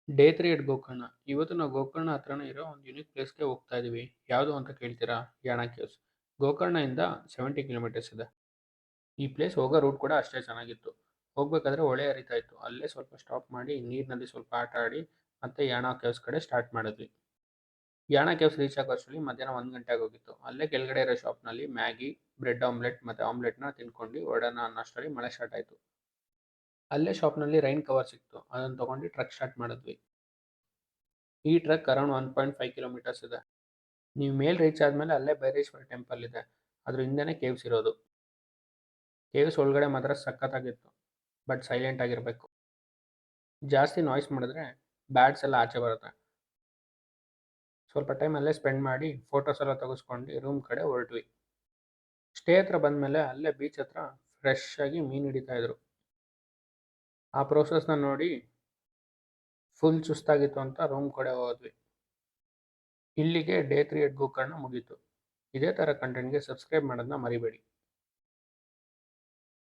Day 3 ಎಟ್ ಗೋಕರ್ಣ. ಇವತ್ತು ನಾವು ಗೋಕರ್ಣ ಹತ್ರನೇ ಇರೋ ಒಂದು ಯುನಿಕ್ ಪ್ಲೇಸ್‌ಗೆ ಹೋಗ್ತಾ ಇದೀವಿ. ಯಾವುದು ಅಂತ ಕೇಳ್ತೀರಾ? ಯಾಣ ಕೇವ್ಸ್. ಗೋಕರ್ಣದಿಂದ 70 ಕಿಲೋಮೀಟರ್ಸ್ ಇದೆ. ಈ ಪ್ಲೇಸ್ ಹೋಗೋ ರೂಟ್ ಕೂಡ ಅಷ್ಟೇ ಚೆನ್ನಾಗಿತ್ತು. ಹೋಗ್ಬೇಕಾದ್ರೆ ಹೊಳೆ ಹರಿತಾ ಇತ್ತು. ಅಲ್ಲೇ ಸ್ವಲ್ಪ ಸ್ಟಾಪ್ ಮಾಡಿ ನೀರಿನಲ್ಲಿ ಸ್ವಲ್ಪ ಆಟ ಆಡಿ ಮತ್ತೆ ಯಾಣ ಕೇವ್ಸ್ ಕಡೆ ಸ್ಟಾರ್ಟ್ ಮಾಡಿದ್ವಿ. ಯಾಣ ಕೇವ್ಸ್ ರೀಚ್ ಆಗೋಷ್ಟರಲ್ಲಿ ಮಧ್ಯಾಹ್ನ 1 ಗಂಟೆ ಆಗೋಗಿತ್ತು. ಅಲ್ಲೇ ಕೆಳಗಡೆ ಇರೋ ಶಾಪ್‌ನಲ್ಲಿ ಮ್ಯಾಗಿ, ಬ್ರೆಡ್ ಆಮ್ಲೆಟ್ ಮತ್ತೆ ಆಮ್ಲೆಟ್‌ನ ತಿಂದ್ಕೊಂಡು ಹೊರಡೋಣ ಅನ್ನೋಷ್ಟರಲ್ಲಿ ಮಳೆ ಸ್ಟಾರ್ಟ್ ಆಯ್ತು. ಅಲ್ಲೇ ಶಾಪ್‌ನಲ್ಲಿ ರೈನ್ ಕವರ್ ಸಿಕ್ತು. ಅದನ್ನ ತಗೊಂಡು ಟ್ರೆಕ್ ಸ್ಟಾರ್ಟ್ ಮಾಡಿದ್ವಿ. ಈ ಟ್ರೆಕ್ ಅರೌಂಡ್ 1.5 ಕಿಲೋಮೀಟರ್ಸ್ ಇದೆ. ನೀವು ಮೇಲ್ ರೀಚ್ ಆದ್ಮೇಲೆ ಅಲ್ಲೇ ಭೈರೇಶ್ವರ ಟೆಂಪಲ್ ಇದೆ. ಅದ್ರ ಹಿಂದೆನೇ ಕೇವ್ಸ್ ಇರೋದು. ಕೇವ್ಸ್ ಒಳಗಡೆ ಮಾತ್ರ ಸಖತ್ತಾಗಿತ್ತು. ಬಟ್ ಸೈಲೆಂಟ್ ಆಗಿರಬೇಕು. ಜಾಸ್ತಿ ನಾಯ್ಸ್ ಮಾಡಿದ್ರೆ ಬ್ಯಾಡ್ಸ್ ಎಲ್ಲ ಆಚೆ ಬರುತ್ತೆ. ಸ್ವಲ್ಪ ಟೈಮ್ ಅಲ್ಲೇ ಸ್ಪೆಂಡ್ ಮಾಡಿ ಫೋಟೋಸ್ ಎಲ್ಲ ತೆಗೆಸ್ಕೊಂಡು ರೂಮ್ ಕಡೆ ಹೊರಟ್ವಿ. ಸ್ಟೇ ಹತ್ರ ಬಂದಮೇಲೆ ಅಲ್ಲೇ ಬೀಚ್ ಹತ್ರ ಫ್ರೆಶ್ ಆಗಿ ಮೀನು ಹಿಡಿತಾ ಇದ್ರು. ಆ ಪ್ರೋಸೆಸ್ನ ನೋಡಿ ಫುಲ್ ಸುಸ್ತಾಗಿತ್ತು ಅಂತ ರೂಮ್ ಕಡೆ ಹೋದ್ವಿ. ಇಲ್ಲಿಗೆ ಡೇ 3 ಎಟ್ ಗೋಕರ್ಣ ಮುಗೀತು. ಇದೇ ಥರ ಕಂಟೆಂಟ್‌ಗೆ ಸಬ್ಸ್ಕ್ರೈಬ್ ಮಾಡೋದನ್ನ ಮರಿಬೇಡಿ.